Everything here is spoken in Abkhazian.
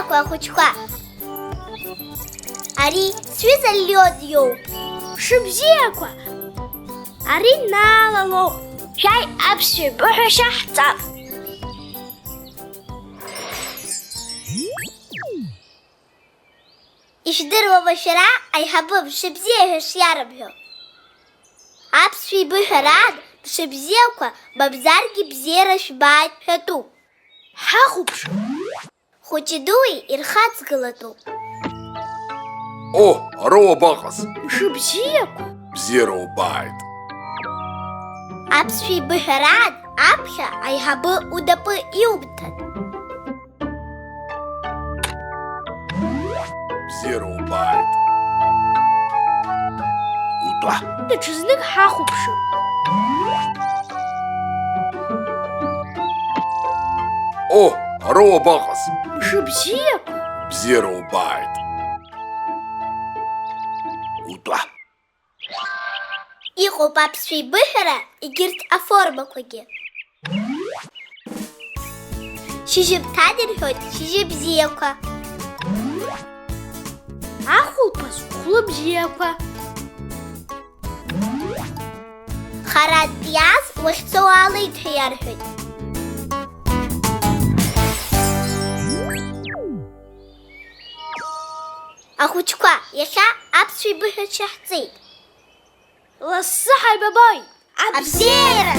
Бзиақәа ахәыҷқәа. Ари сҩыза Лиод иоуп. Шыбзиақәа, ари Наалалоуп. Шәааи аԥсшәа быҳәашьа ҳҵап. Ишәдыруама шәара аиҳабы мшыбзиа ҳәа шиарымҳәо? Аԥсшәа ибыҳәараан мшыбзиақәа мамзаргьы бзиара шәбааит ҳәатәуп. Ҳахәаԥшып. Хәыҷи-дуи ирхаҵгылатәуп. Ароуа баҟаз. Мшыбзиақәа. Бзиара убааит. Аԥсшәа ибыҳәараан аԥхьа аиҳабы унапы иумҭан. Бзиара убааит. Утәа. Даҽазнык ҳахәаԥшып. Ароуа баҟаз. Мшыбзиақәа. Бзиара убааит. Утәа. Иҟоуп аԥсшәа ибыҳәара егьырҭ аформақәагьы. Шьыжьымҭан ирҳәоит шьыжьыбзиақәа. Ахәылԥаз хәлыбзиақәа. Харантә иааз уахьцо уаалеит ҳәа иарҳәоит. Ахәыҷқәа, иахьа аԥсшәа ибыҳәашьа ҳҵеит. Лассы ҳаибабоит. Абзиара!